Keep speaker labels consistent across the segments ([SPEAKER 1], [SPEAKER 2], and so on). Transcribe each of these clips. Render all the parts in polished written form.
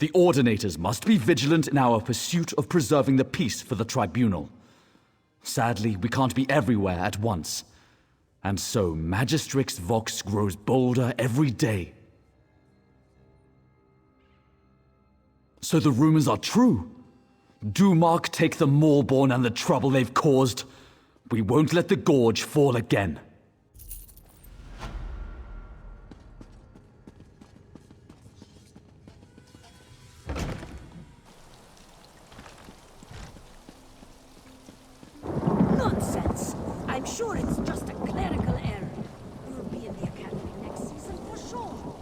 [SPEAKER 1] The Ordinators must be vigilant in our pursuit of preserving the peace for the Tribunal. Sadly, we can't be everywhere at once. And so, Magistrix Vox grows bolder every day. So the rumors are true. Do Mark take the Maulborn and the trouble they've caused? We won't let the Gorge fall again.
[SPEAKER 2] Nonsense! I'm sure it's just a clerical error. You'll be in the Academy next season for sure.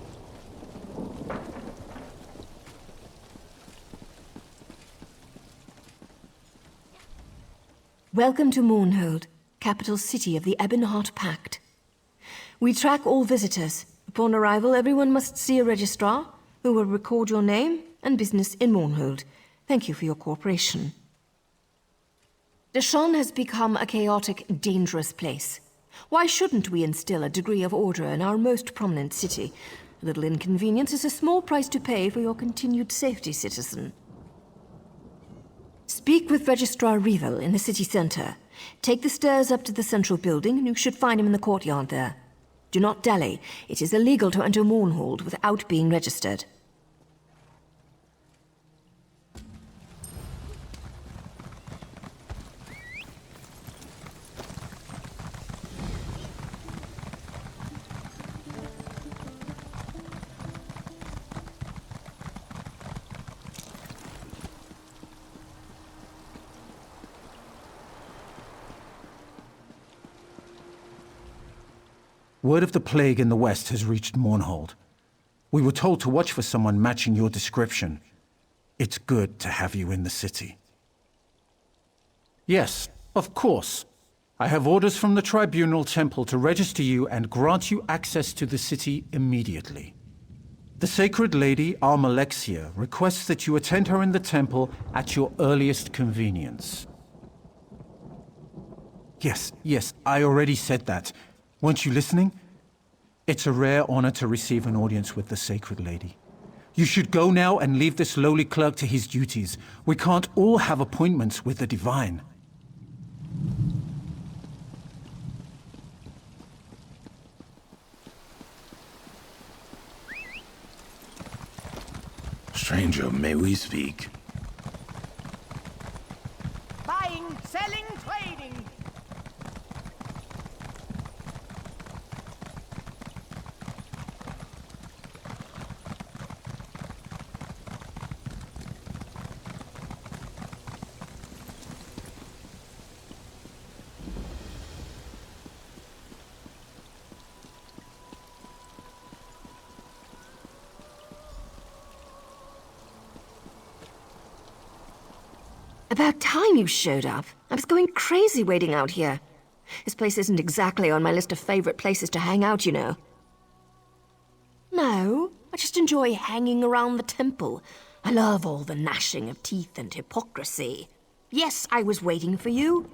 [SPEAKER 3] Welcome to Mournhold, capital city of the Ebonheart Pact. We track all visitors. Upon arrival, everyone must see a registrar, who will record your name and business in Mournhold. Thank you for your cooperation. Deshaun has become a chaotic, dangerous place. Why shouldn't we instill a degree of order in our most prominent city? A little inconvenience is a small price to pay for your continued safety, citizen. Speak with Registrar Revel in the city center. Take the stairs up to the central building, and you should find him in the courtyard there. Do not dally. It is illegal to enter Mournhold without being registered.
[SPEAKER 4] Word of the plague in the west has reached Mournhold. We were told to watch for someone matching your description. It's good to have you in the city. Yes, of course. I have orders from the Tribunal Temple to register you and grant you access to the city immediately. The Sacred Lady, Almalexia, requests that you attend her in the temple at your earliest convenience. Yes, I already said that. Weren't you listening? It's a rare honor to receive an audience with the Sacred Lady. You should go now and leave this lowly clerk to his duties. We can't all have appointments with the Divine.
[SPEAKER 5] Stranger, may we speak?
[SPEAKER 2] Buying, selling, trading.
[SPEAKER 3] About time you showed up. I was going crazy waiting out here. This place isn't exactly on my list of favorite places to hang out, you know. No, I just enjoy hanging around the temple. I love all the gnashing of teeth and hypocrisy. Yes, I was waiting for you.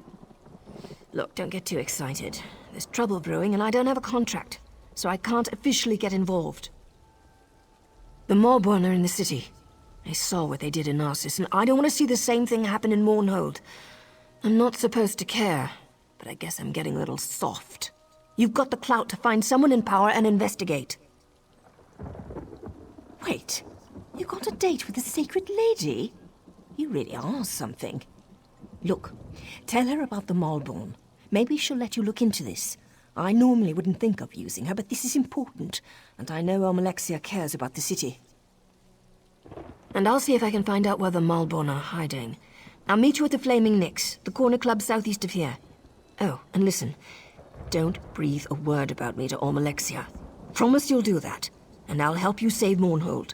[SPEAKER 3] Look, don't get too excited. There's trouble brewing and I don't have a contract, so I can't officially get involved. The Maulborn are in the city. I saw what they did in Narcissus, and I don't want to see the same thing happen in Mournhold. I'm not supposed to care, but I guess I'm getting a little soft. You've got the clout to find someone in power and investigate. Wait, you got a date with the Sacred Lady? You really are something. Look, tell her about the Maulborn. Maybe she'll let you look into this. I normally wouldn't think of using her, but this is important, and I know Almalexia cares about the city. And I'll see if I can find out where the Maulborn are hiding. I'll meet you at the Flaming Nix, the corner club southeast of here. Oh, and listen, don't breathe a word about me to Almalexia. Promise you'll do that, and I'll help you save Mournhold.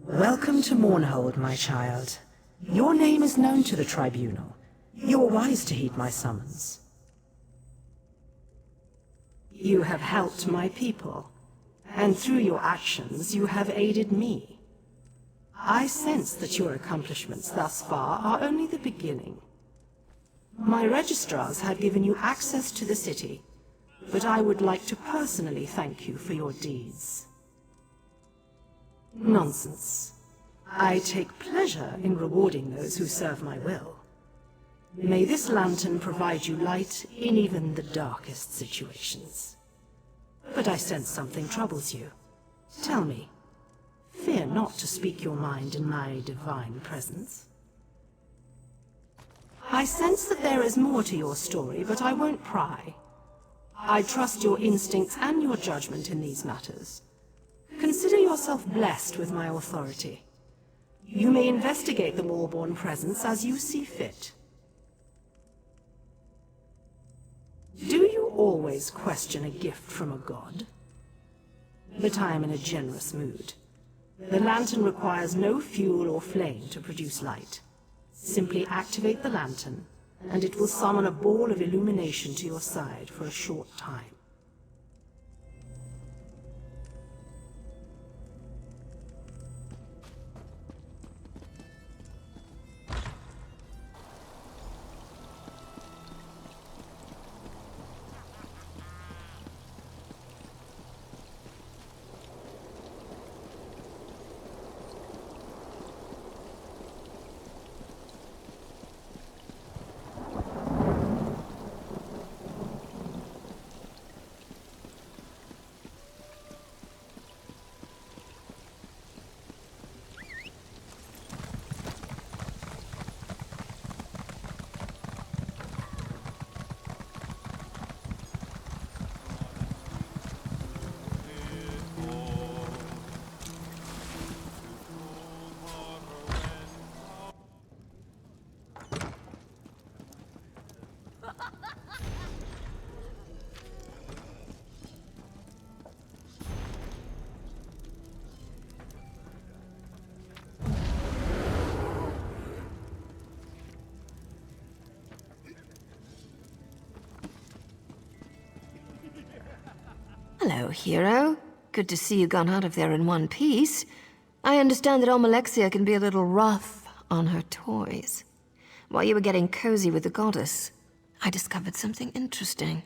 [SPEAKER 6] Welcome to Mournhold, my child. Your name is known to the Tribunal. You were wise to heed my summons. You have helped my people, and through your actions you have aided me. I sense that your accomplishments thus far are only the beginning. My registrars have given you access to the city, but I would like to personally thank you for your deeds. Nonsense. I take pleasure in rewarding those who serve my will. May this lantern provide you light in even the darkest situations. But I sense something troubles you. Tell me, fear not to speak your mind in my divine presence. I sense that there is more to your story, but I won't pry. I trust your instincts and your judgment in these matters. Consider yourself blessed with my authority. You may investigate the Maulborn presence as you see fit. Do you always question a gift from a god? But I am in a generous mood. The lantern requires no fuel or flame to produce light. Simply activate the lantern, and it will summon a ball of illumination to your side for a short time.
[SPEAKER 3] Hello, hero. Good to see you gone out of there in one piece. I understand that Almalexia can be a little rough on her toys. While you were getting cozy with the goddess, I discovered something interesting.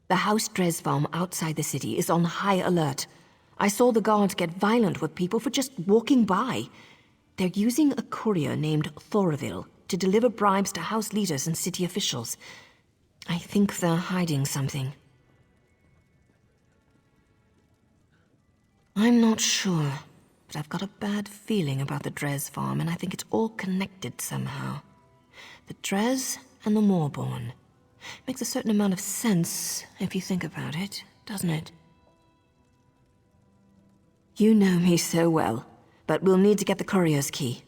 [SPEAKER 3] The House Dres Farm outside the city is on high alert. I saw the guards get violent with people for just walking by. They're using a courier named Thoraville to deliver bribes to house leaders and city officials. I think they're hiding something. I'm not sure, but I've got a bad feeling about the Dres farm, and I think it's all connected somehow. The Dres and the Maulborn. Makes a certain amount of sense if you think about it, doesn't it? You know me so well, but we'll need to get the courier's key.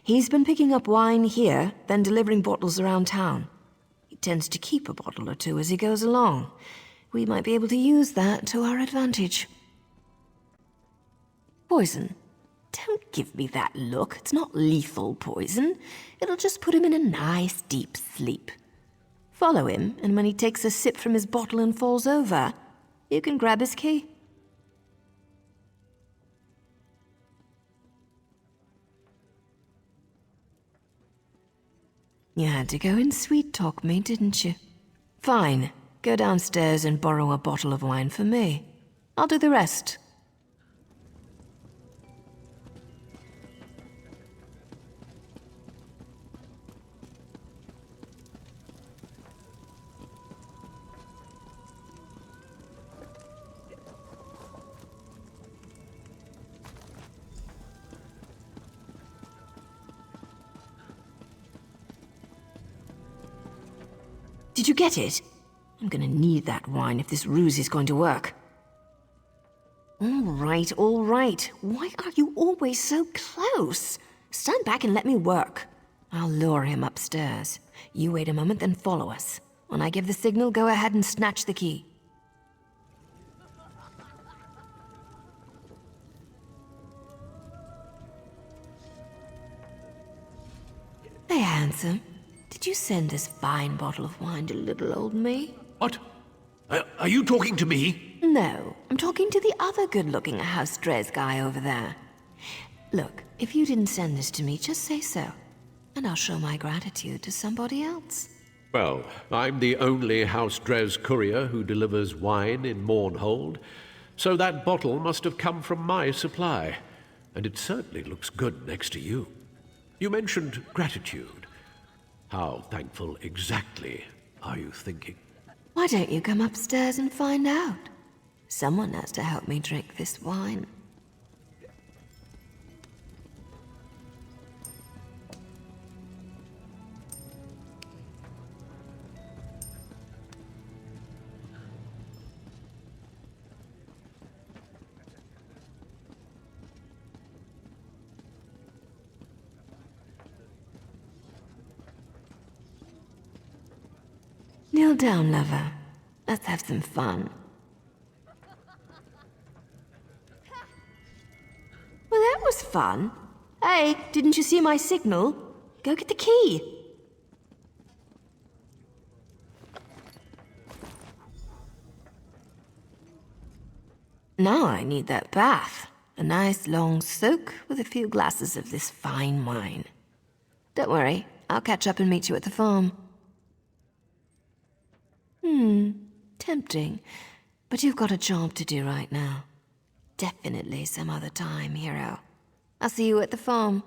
[SPEAKER 3] He's been picking up wine here, then delivering bottles around town. He tends to keep a bottle or two as he goes along. We might be able to use that to our advantage. Poison. Don't give me that look. It's not lethal poison. It'll just put him in a nice deep sleep. Follow him, and when he takes a sip from his bottle and falls over, you can grab his key. You had to go and sweet-talk me, didn't you? Fine. Go downstairs and borrow a bottle of wine for me. I'll do the rest. Did you get it? I'm gonna need that wine if this ruse is going to work. All right, all right. Why are you always so close? Stand back and let me work. I'll lure him upstairs. You wait a moment, then follow us. When I give the signal, go ahead and snatch the key. Hey, handsome. Did you send this fine bottle of wine to little old me?
[SPEAKER 1] What?
[SPEAKER 7] Are you talking to me?
[SPEAKER 3] No, I'm talking to the other good-looking House Dres guy over there. Look, if you didn't send this to me, just say so. And I'll show my gratitude to somebody else.
[SPEAKER 7] Well, I'm the only House Dres courier who delivers wine in Mournhold, so that bottle must have come from my supply, and it certainly looks good next to you. You mentioned gratitude. How thankful exactly are you thinking?
[SPEAKER 3] Why don't you come upstairs and find out? Someone has to help me drink this wine. Kneel down, lover. Let's have some fun. Well, that was fun. Hey, didn't you see my signal? Go get the key. Now I need that bath. A nice long soak with a few glasses of this fine wine. Don't worry, I'll catch up and meet you at the farm. Tempting. But you've got a job to do right now. Definitely some other time, hero. I'll see you at the farm.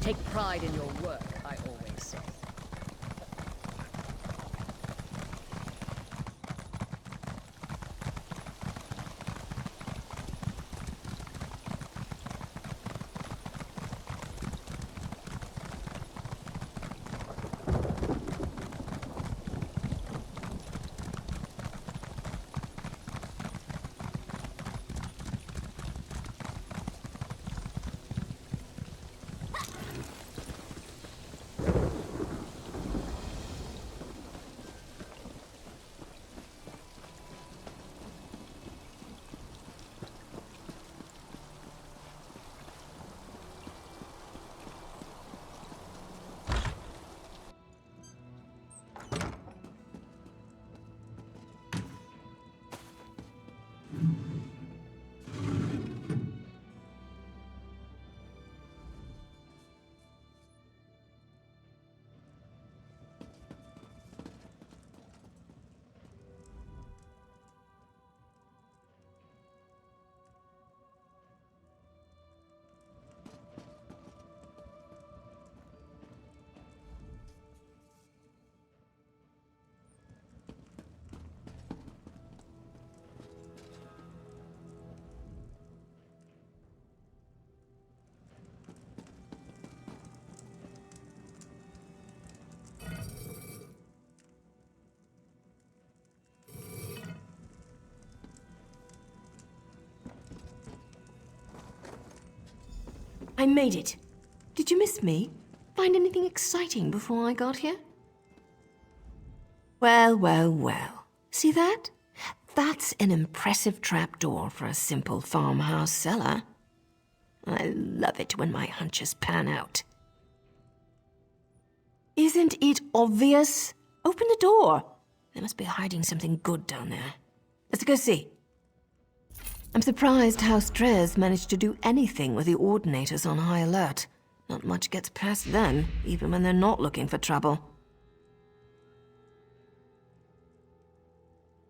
[SPEAKER 2] Take pride in your work, I always say.
[SPEAKER 3] I made it. Did you miss me? Find anything exciting before I got here? Well, well, well. See that? That's an impressive trapdoor for a simple farmhouse cellar. I love it when my hunches pan out. Isn't it obvious? Open the door. They must be hiding something good down there. Let's go see. I'm surprised House Dres managed to do anything with the Ordinators on high alert. Not much gets past them, even when they're not looking for trouble.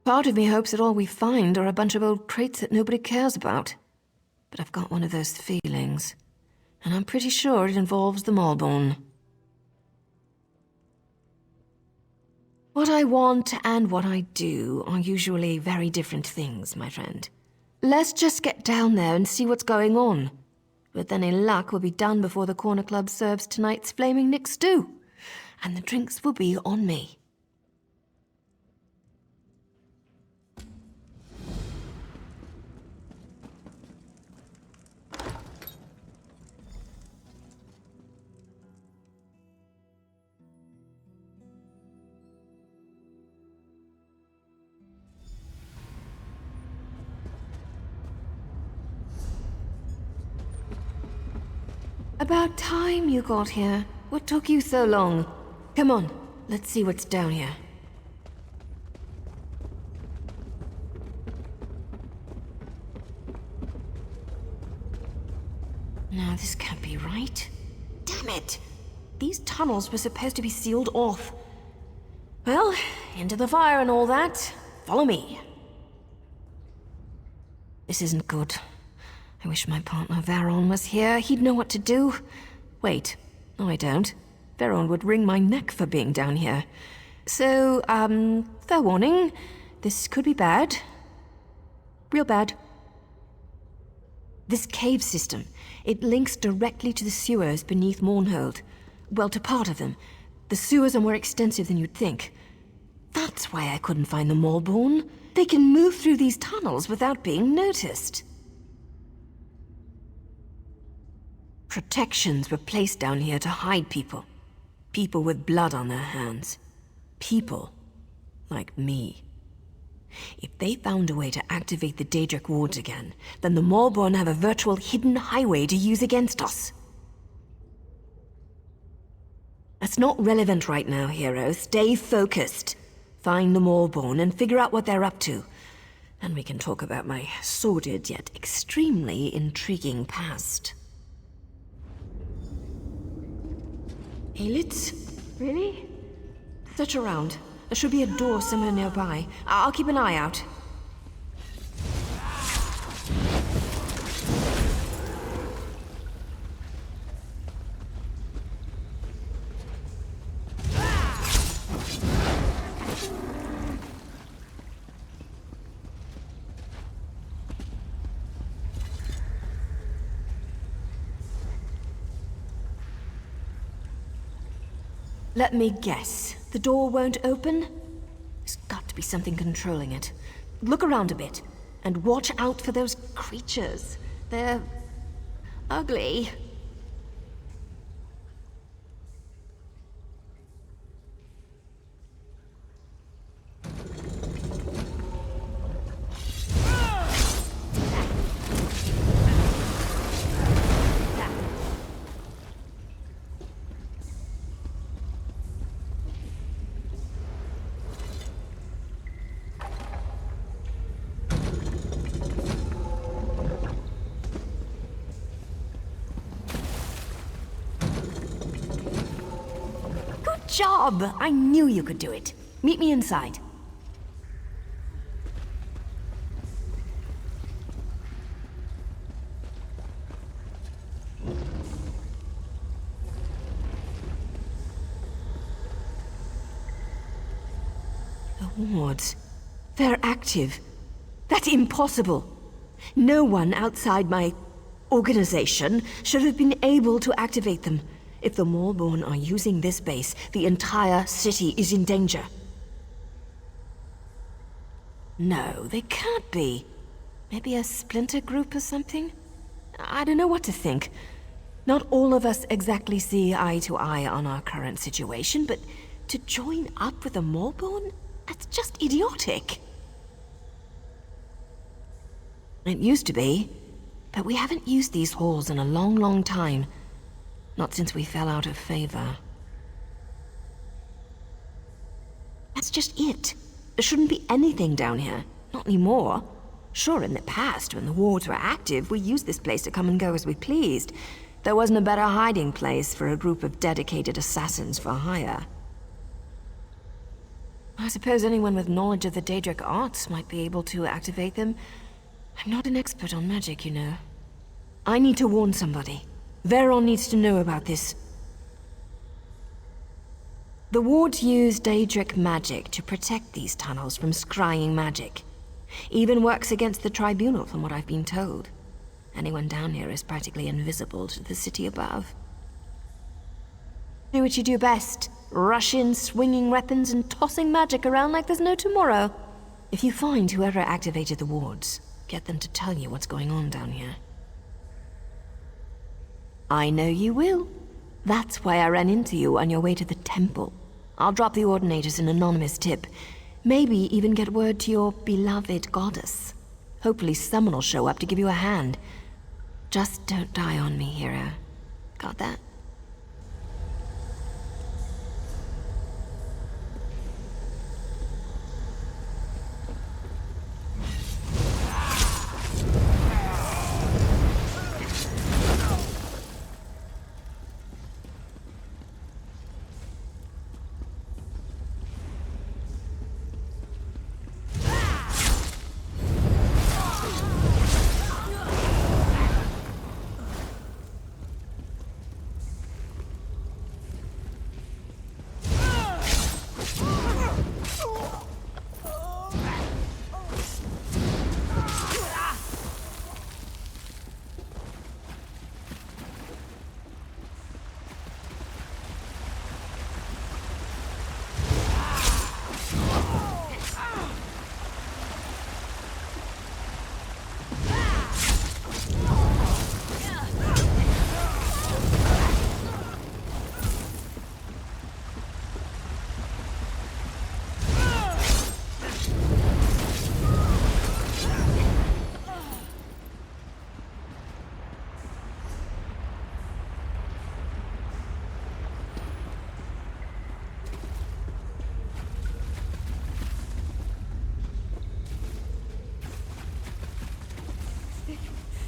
[SPEAKER 3] Part of me hopes that all we find are a bunch of old crates that nobody cares about. But I've got one of those feelings, and I'm pretty sure it involves the Maulborn. What I want and what I do are usually very different things, my friend. Let's just get down there and see what's going on. With any luck, we'll be done before the Corner Club serves tonight's Flaming Nick stew. And the drinks will be on me. About time you got here. What took you so long? Come on, let's see what's down here. No, this can't be right. Damn it! These tunnels were supposed to be sealed off. Well, into the fire and all that. Follow me. This isn't good. I wish my partner Veron was here. He'd know what to do. Wait, no I don't. Veron would wring my neck for being down here. So, fair warning. This could be bad. Real bad. This cave system, it links directly to the sewers beneath Mournhold. Well, to part of them. The sewers are more extensive than you'd think. That's why I couldn't find the Maulborn. They can move through these tunnels without being noticed. Protections were placed down here to hide people. People with blood on their hands. People like me. If they found a way to activate the Daedric wards again, then the Maulborn have a virtual hidden highway to use against us. That's not relevant right now, hero. Stay focused. Find the Maulborn and figure out what they're up to. And we can talk about my sordid yet extremely intriguing past. Aelits? Really? Search around. There should be a door somewhere nearby. I'll keep an eye out. Let me guess. The door won't open? There's got to be something controlling it. Look around a bit, and watch out for those creatures. They're ugly. Job! I knew you could do it. Meet me inside. The wards. They're active. That's impossible. No one outside my organization should have been able to activate them. If the Maulborn are using this base, the entire city is in danger. No, they can't be. Maybe a splinter group or something? I don't know what to think. Not all of us exactly see eye to eye on our current situation, but to join up with the Maulborn? That's just idiotic. It used to be, but we haven't used these halls in a long, long time. Not since we fell out of favor. That's just it. There shouldn't be anything down here. Not anymore. Sure, in the past, when the wards were active, we used this place to come and go as we pleased. There wasn't a better hiding place for a group of dedicated assassins for hire. I suppose anyone with knowledge of the Daedric arts might be able to activate them. I'm not an expert on magic, you know. I need to warn somebody. Veron needs to know about this. The wards use Daedric magic to protect these tunnels from scrying magic. Even works against the Tribunal, from what I've been told. Anyone down here is practically invisible to the city above. Do what you do best. Rush in, swinging weapons and tossing magic around like there's no tomorrow. If you find whoever activated the wards, get them to tell you what's going on down here. I know you will. That's why I ran into you on your way to the temple. I'll drop the Ordinators an anonymous tip. Maybe even get word to your beloved goddess. Hopefully someone will show up to give you a hand. Just don't die on me, hero. Got that?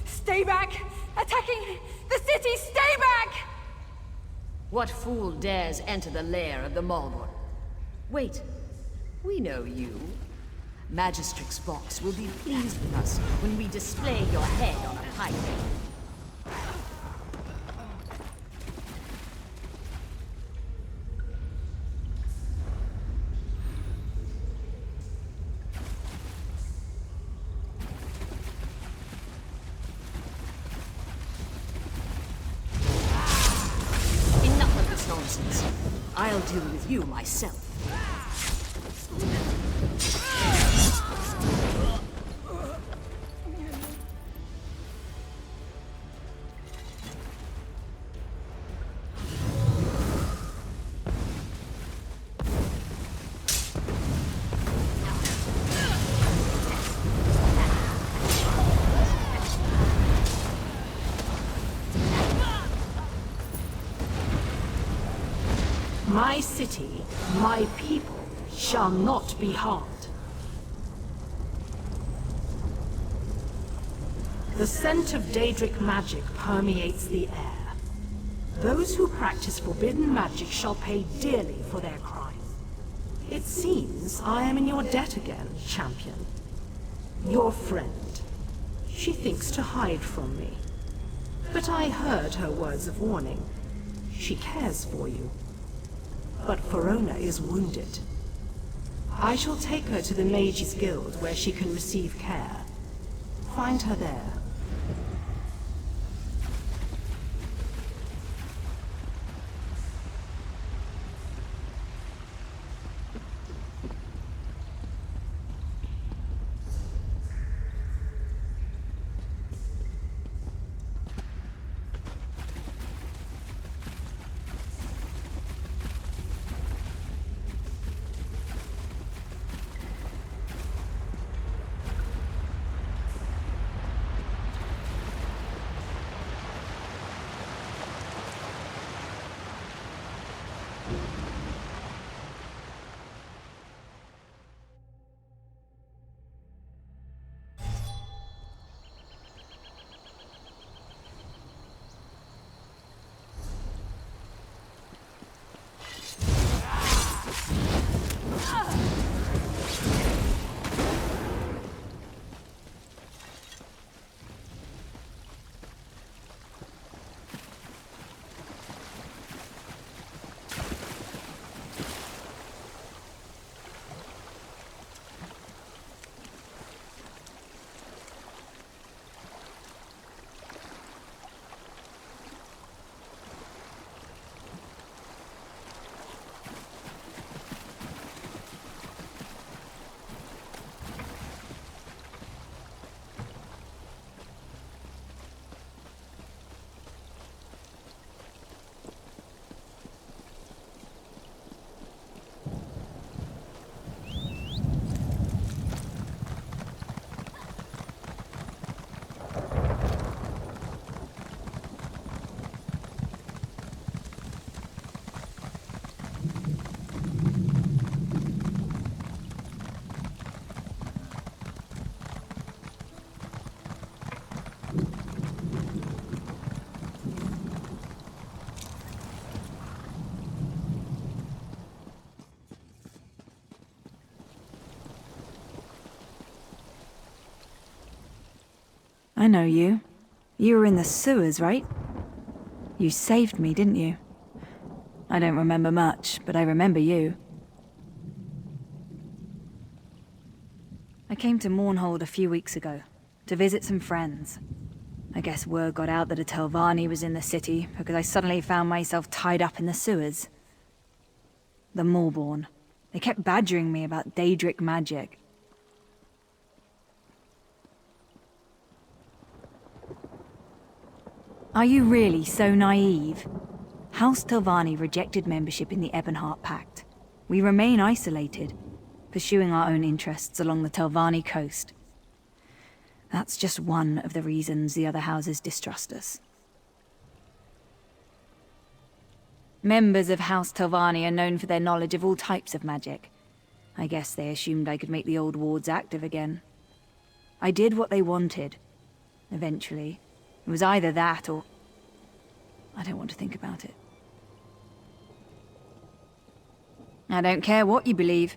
[SPEAKER 2] Stay back! Attacking the city! Stay back!
[SPEAKER 8] What fool dares enter the lair of the Maulborn? Wait, we know you. Magistrix Vox will be pleased with us when we display your head on a pike. Enough of this nonsense. I'll deal with you myself.
[SPEAKER 6] My city, my people, shall not be harmed. The scent of Daedric magic permeates the air. Those who practice forbidden magic shall pay dearly for their crimes. It seems I am in your debt again, champion. Your friend. She thinks to hide from me. But I heard her words of warning. She cares for you. But Verona is wounded. I shall take her to the Mages Guild where she can receive care. Find her there.
[SPEAKER 9] I know you. You were in the sewers, right? You saved me, didn't you? I don't remember much, but I remember you. I came to Mournhold a few weeks ago, to visit some friends. I guess word got out that a Telvanni was in the city, because I suddenly found myself tied up in the sewers. The Maulborn. They kept badgering me about Daedric magic. Are you really so naive? House Telvanni rejected membership in the Ebonheart Pact. We remain isolated, pursuing our own interests along the Telvanni coast. That's just one of the reasons the other houses distrust us. Members of House Telvanni are known for their knowledge of all types of magic. I guess they assumed I could make the old wards active again. I did what they wanted. Eventually. It was either that or... I don't want to think about it. I don't care what you believe,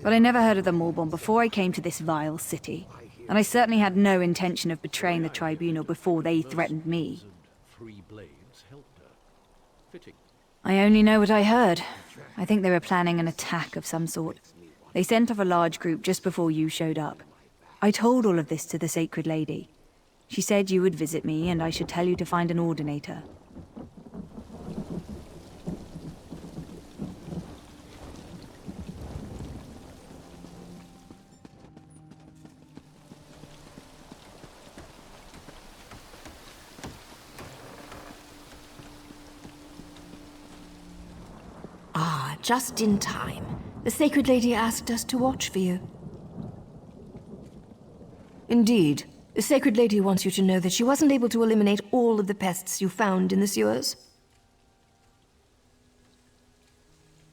[SPEAKER 9] but I never heard of the Maulborn before I came to this vile city. And I certainly had no intention of betraying the Tribunal before they threatened me. I only know what I heard. I think they were planning an attack of some sort. They sent off a large group just before you showed up. I told all of this to the Sacred Lady. She said you would visit me and I should tell you to find an ordinator.
[SPEAKER 3] Ah, just in time. The Sacred Lady asked us to watch for you. Indeed. The Sacred Lady wants you to know that she wasn't able to eliminate all of the pests you found in the sewers.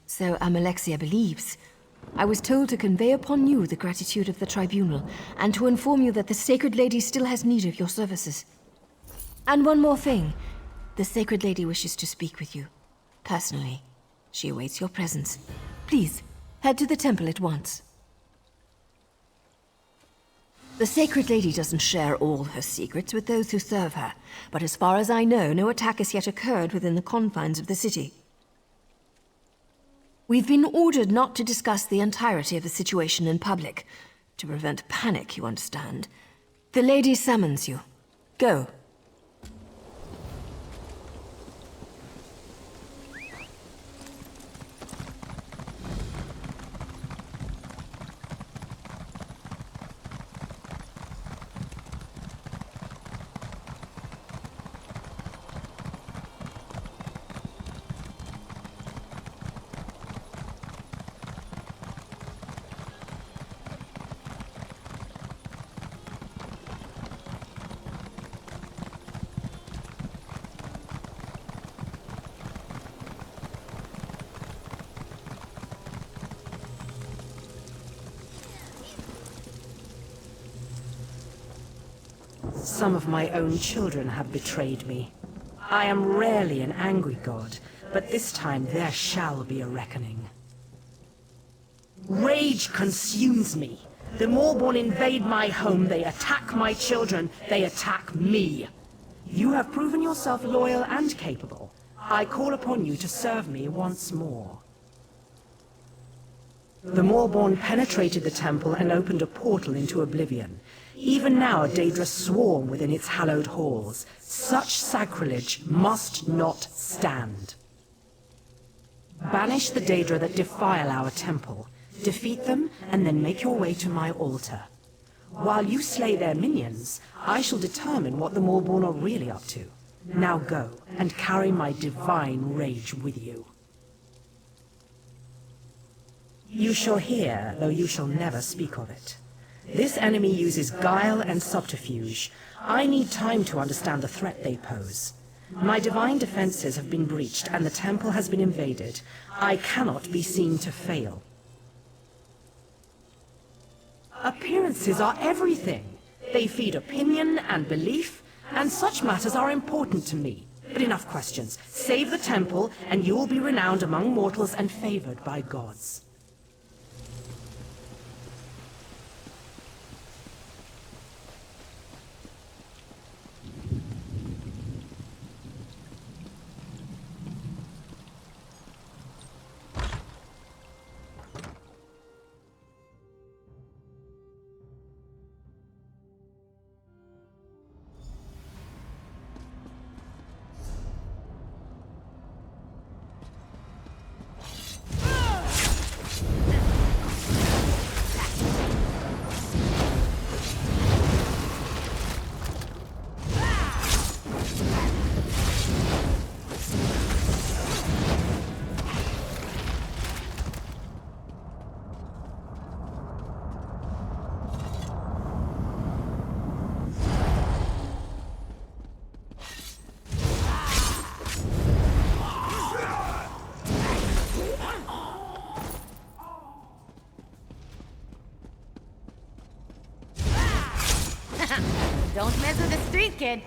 [SPEAKER 3] So Amalexia believes. I was told to convey upon you the gratitude of the Tribunal, and to inform you that the Sacred Lady still has need of your services. And one more thing. The Sacred Lady wishes to speak with you. Personally. She awaits your presence. Please, head to the temple at once. The Sacred Lady doesn't share all her secrets with those who serve her, but as far as I know, no attack has yet occurred within the confines of the city. We've been ordered not to discuss the entirety of the situation in public, to prevent panic, you understand. The Lady summons you. Go.
[SPEAKER 6] Some of my own children have betrayed me. I am rarely an angry god, but this time there shall be a reckoning. Rage consumes me. The Maulborn invade my home, they attack my children, they attack me. You have proven yourself loyal and capable. I call upon you to serve me once more. The Maulborn penetrated the temple and opened a portal into oblivion. Even now, Daedra swarm within its hallowed halls. Such sacrilege must not stand. Banish the Daedra that defile our temple. Defeat them, and then make your way to my altar. While you slay their minions, I shall determine what the Maulborn are really up to. Now go, and carry my divine rage with you. You shall hear, though you shall never speak of it. This enemy uses guile and subterfuge. I need time to understand the threat they pose. My divine defenses have been breached, and the temple has been invaded. I cannot be seen to fail. Appearances are everything. They feed opinion and belief, and such matters are important to me. But enough questions. Save the temple, and you will be renowned among mortals and favored by gods.
[SPEAKER 8] wicked.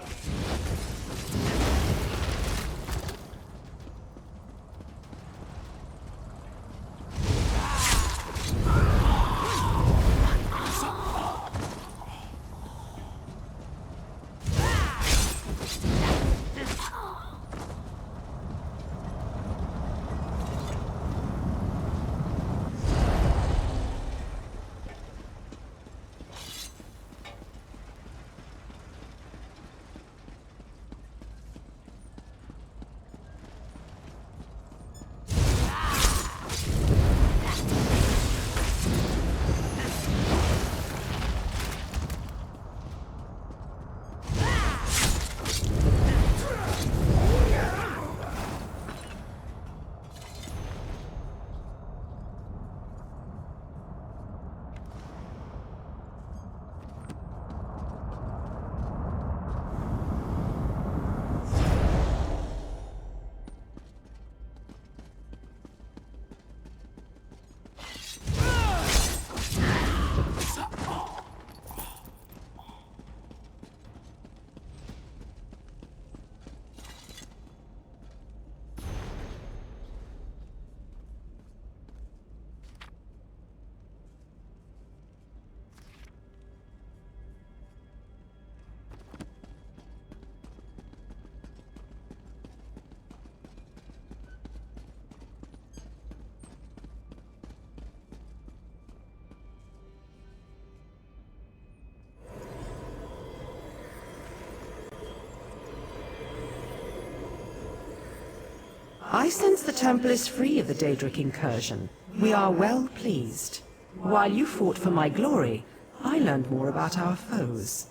[SPEAKER 6] I sense the temple is free of the Daedric incursion. We are well pleased. While you fought for my glory, I learned more about our foes.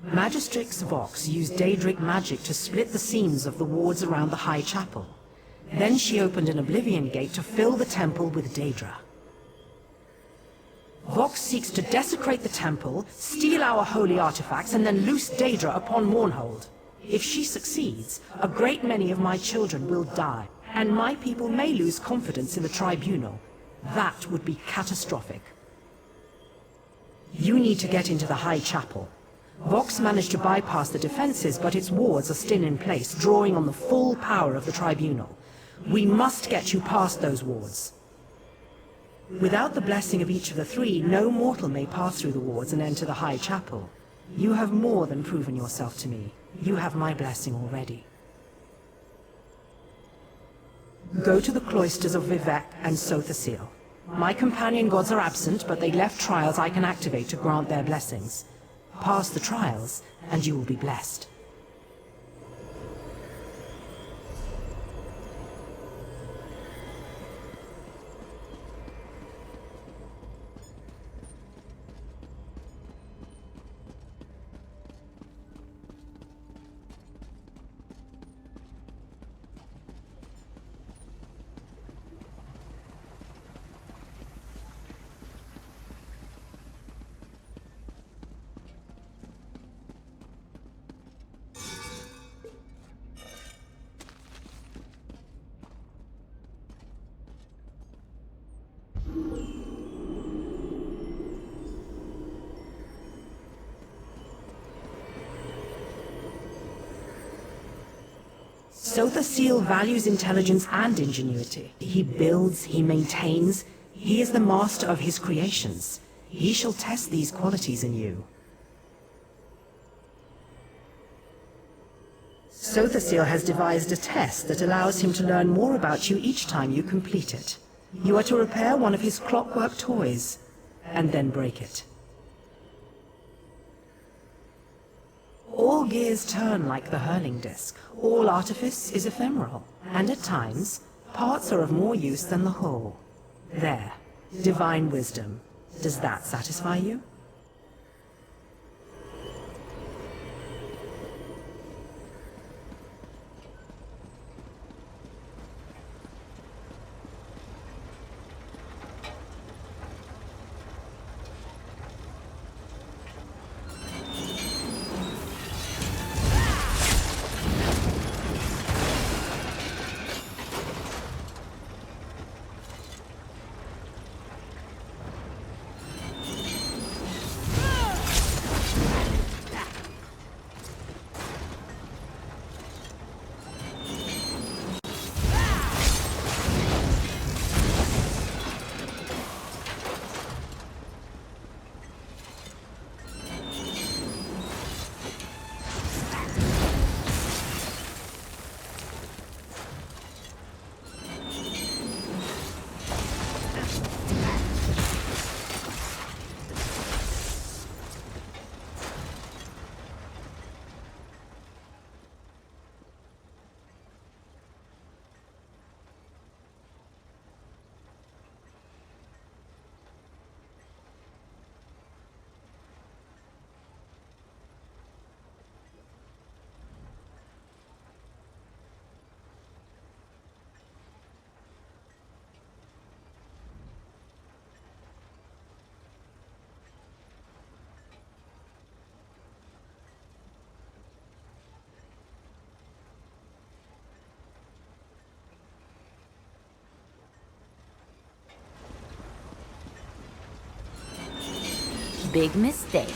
[SPEAKER 6] Magistrix Vox used Daedric magic to split the seams of the wards around the High Chapel. Then she opened an Oblivion Gate to fill the temple with Daedra. Vox seeks to desecrate the temple, steal our holy artifacts, and then loose Daedra upon Mournhold. If she succeeds, a great many of my children will die, and my people may lose confidence in the Tribunal. That would be catastrophic. You need to get into the High Chapel. Vox managed to bypass the defenses, but its wards are still in place, drawing on the full power of the Tribunal. We must get you past those wards. Without the blessing of each of the three, no mortal may pass through the wards and enter the High Chapel. You have more than proven yourself to me. You have my blessing already. Go to the cloisters of Vivec and Sothasil. My companion gods are absent, but they left trials I can activate to grant their blessings. Pass the trials, and you will be blessed. Sothasil values intelligence and ingenuity. He builds, he maintains, he is the master of his creations. He shall test these qualities in you. Sothasil has devised a test that allows him to learn more about you each time you complete it. You are to repair one of his clockwork toys, and then break it. All gears turn like the hurling disc. All artifice is ephemeral, and at times, parts are of more use than the whole. There, divine wisdom. Does that satisfy you?
[SPEAKER 8] big mistake.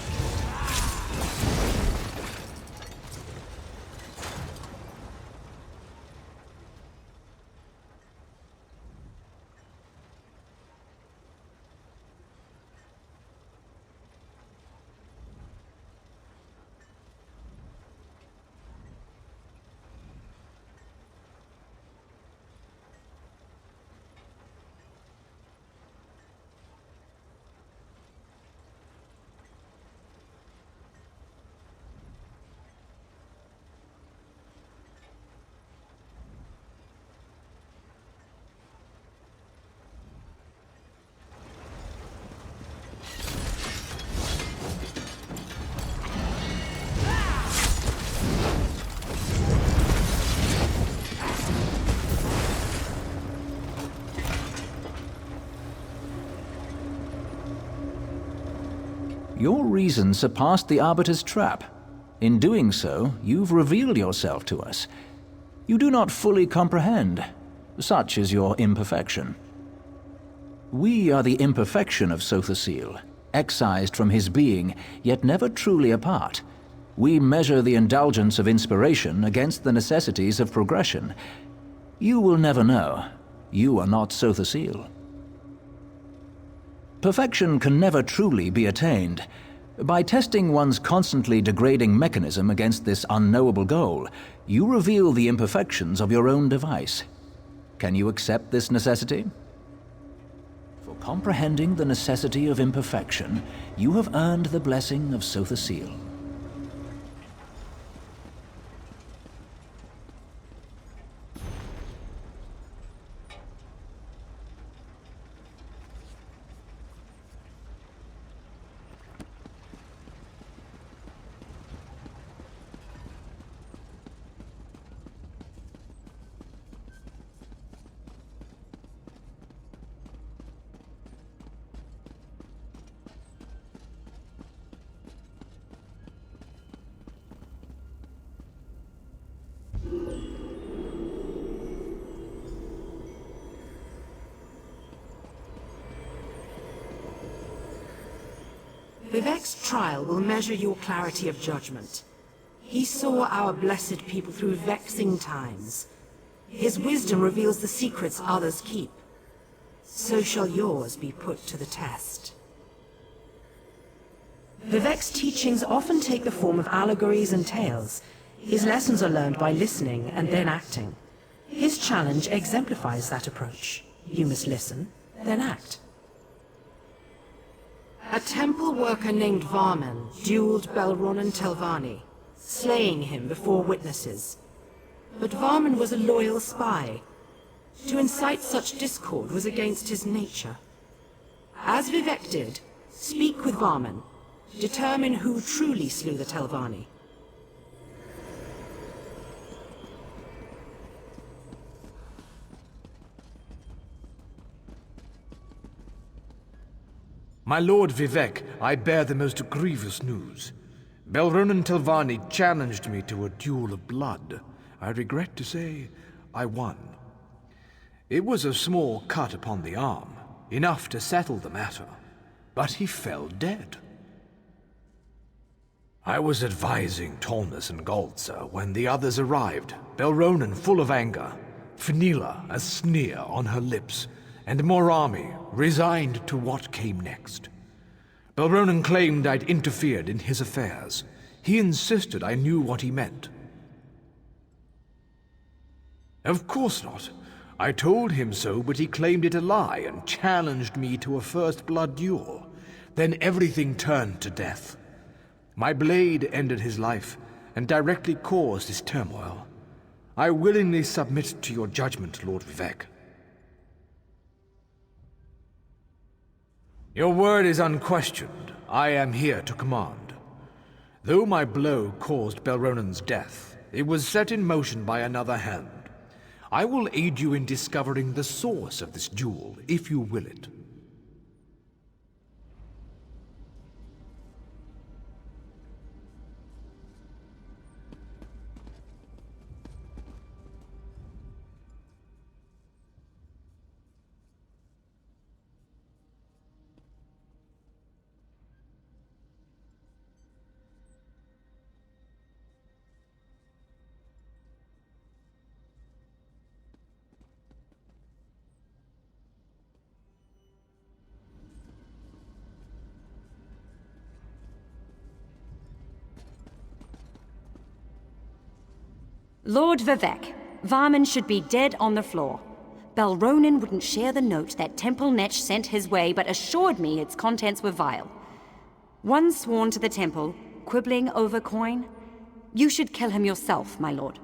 [SPEAKER 10] Your reason surpassed the Arbiter's trap. In doing so, you've revealed yourself to us. You do not fully comprehend. Such is your imperfection. We are the imperfection of Sothasil, excised from his being, yet never truly apart. We measure the indulgence of inspiration against the necessities of progression. You will never know. You are not Sothasil. Perfection can never truly be attained. By testing one's constantly degrading mechanism against this unknowable goal, you reveal the imperfections of your own device. Can you accept this necessity? For comprehending the necessity of imperfection, you have earned the blessing of Sothasil.
[SPEAKER 6] Vivek's trial will measure your clarity of judgment. He saw our blessed people through vexing times. His wisdom reveals the secrets others keep. So shall yours be put to the test. Vivek's teachings often take the form of allegories and tales. His lessons are learned by listening and then acting. His challenge exemplifies that approach. You must listen, then act. A temple worker named Varman dueled Belronan Telvanni, slaying him before witnesses. But Varman was a loyal spy. To incite such discord was against his nature. As Vivek did, speak with Varman. Determine who truly slew the Telvanni.
[SPEAKER 11] My lord Vivek, I bear the most grievous news. Belronan Telvanni challenged me to a duel of blood. I regret to say, I won. It was a small cut upon the arm, enough to settle the matter, but he fell dead. I was advising Tolnus and Galtza when the others arrived, Belronan full of anger, Fenila a sneer on her lips, and Morami resigned to what came next. Belronan claimed I'd interfered in his affairs. He insisted I knew what he meant. Of course not. I told him so, but he claimed it a lie and challenged me to a first blood duel. Then everything turned to death. My blade ended his life and directly caused his turmoil. I willingly submit to your judgment, Lord Vivek. Your word is unquestioned. I am here to command. Though my blow caused Belronan's death, it was set in motion by another hand. I will aid you in discovering the source of this duel, if you will it.
[SPEAKER 12] Lord Vivek, Varman should be dead on the floor. Belronen wouldn't share the note that Temple Netch sent his way, but assured me its contents were vile. One sworn to the temple, quibbling over coin. You should kill him yourself, my lord.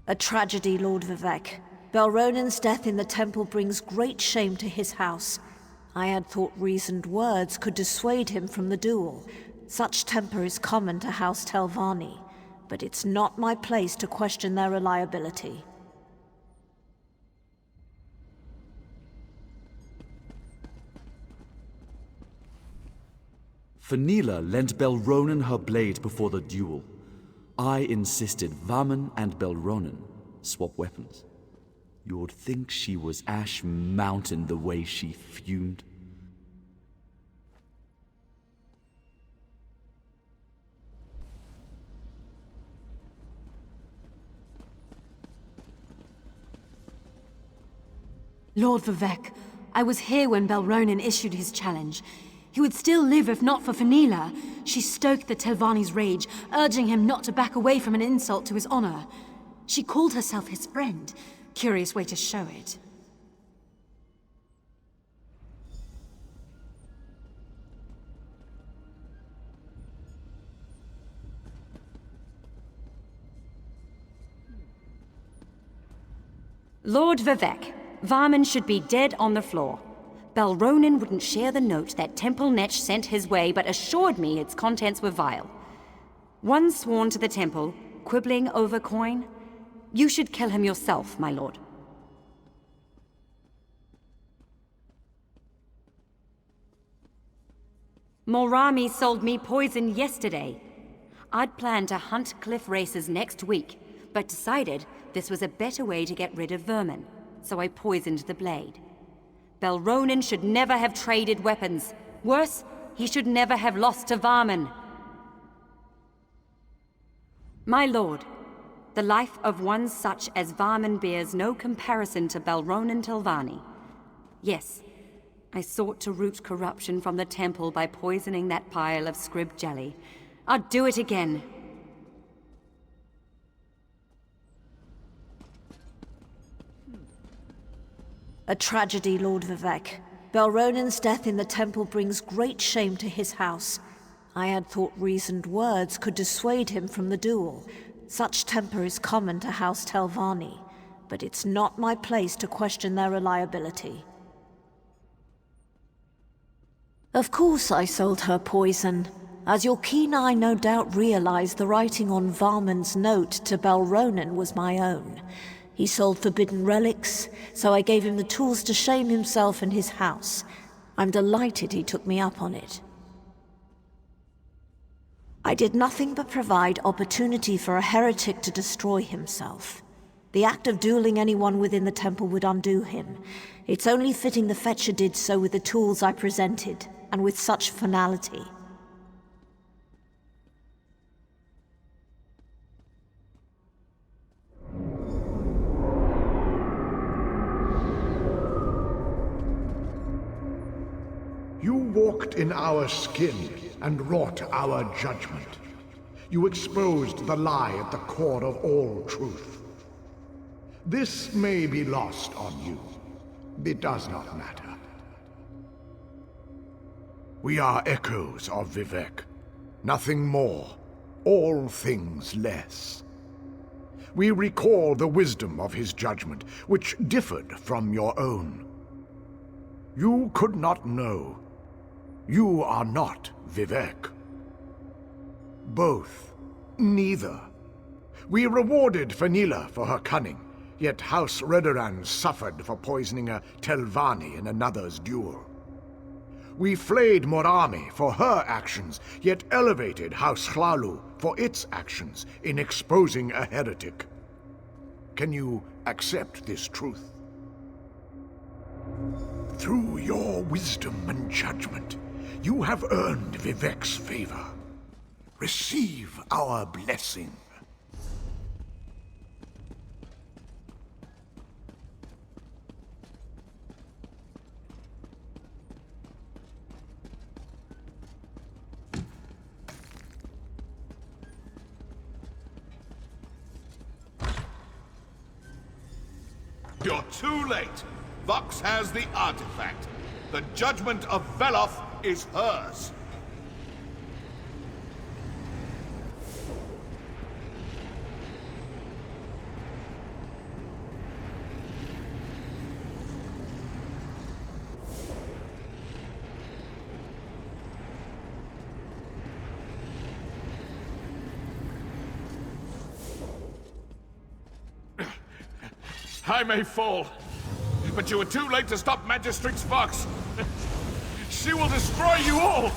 [SPEAKER 3] A tragedy, Lord Vivek. Belronen's death in the temple brings great shame to his house. I had thought reasoned words could dissuade him from the duel. Such temper is common to House Telvanni, but it's not my place to question their reliability.
[SPEAKER 1] Fenila lent Belronen her blade before the duel. I insisted Varman and Belronen swap weapons. You'd think she was Ash Mountain the way she fumed.
[SPEAKER 12] Lord Vivek, I was here when Belronen issued his challenge. He would still live if not for Fenila. She stoked the Telvanni's rage, urging him not to back away from an insult to his honor. She called herself his friend. Curious way to show it. Lord Vivek, Varman should be dead on the floor. Belronen wouldn't share the note that Temple Netch sent his way, but assured me its contents were vile. One sworn to the temple, quibbling over coin. You should kill him yourself, my lord. Morami sold me poison yesterday. I'd planned to hunt cliff racers next week, but decided this was a better way to get rid of vermin, so I poisoned the blade. Belronen should never have traded weapons. Worse, he should never have lost to Varman. My lord, the life of one such as Varman bears no comparison to Belronen Telvanni. Yes, I sought to root corruption from the temple by poisoning that pile of scrib jelly. I'd do it again.
[SPEAKER 3] A tragedy, Lord Vivek. Belronen's death in the temple brings great shame to his house. I had thought reasoned words could dissuade him from the duel. Such temper is common to House Telvanni, but it's not my place to question their reliability. Of course I sold her poison. As your keen eye no doubt realized, the writing on Varman's note to Belronen was my own. He sold forbidden relics, so I gave him the tools to shame himself and his house. I'm delighted he took me up on it. I did nothing but provide opportunity for a heretic to destroy himself. The act of dueling anyone within the temple would undo him. It's only fitting the Fetcher did so with the tools I presented, and with such finality.
[SPEAKER 13] You walked in our skin and wrought our judgment. You exposed the lie at the core of all truth. This may be lost on you. It does not matter. We are echoes of Vivek. Nothing more, all things less. We recall the wisdom of his judgment, which differed from your own. You could not know. You are not Vivek. Both. Neither. We rewarded Fenila for her cunning, yet House Redoran suffered for poisoning a Telvanni in another's duel. We flayed Morami for her actions, yet elevated House Hlalu for its actions in exposing a heretic. Can you accept this truth? Through your wisdom and judgment, you have earned Vivek's favor. Receive our blessing.
[SPEAKER 14] You're too late. Vox has the artifact. The judgment of Veloth is hers. I may fall, but you were too late to stop Magistrix Vox. She will destroy you all!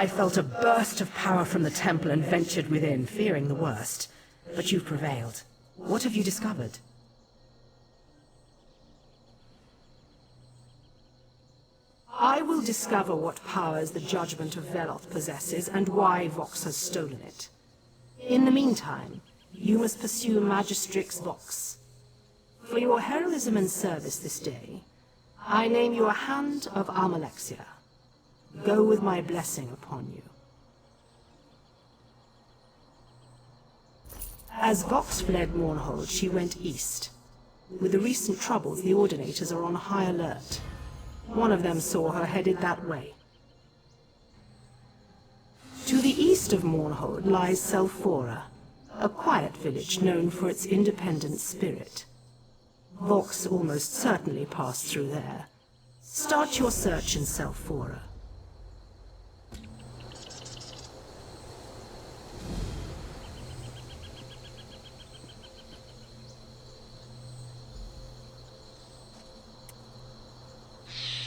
[SPEAKER 6] I felt a burst of power from the temple and ventured within, fearing the worst. But you've prevailed. What have you discovered? I will discover what powers the judgment of Veloth possesses and why Vox has stolen it. In the meantime, you must pursue Magistrix Vox. For your heroism and service this day, I name you a Hand of Almalexia. Go with my blessing upon you. As Vox fled Mournhold, she went east. With the recent troubles, the Ordinators are on high alert. One of them saw her headed that way. To the east of Mournhold lies Selphora, a quiet village known for its independent spirit. Vox almost certainly passed through there. Start your search in Selphora.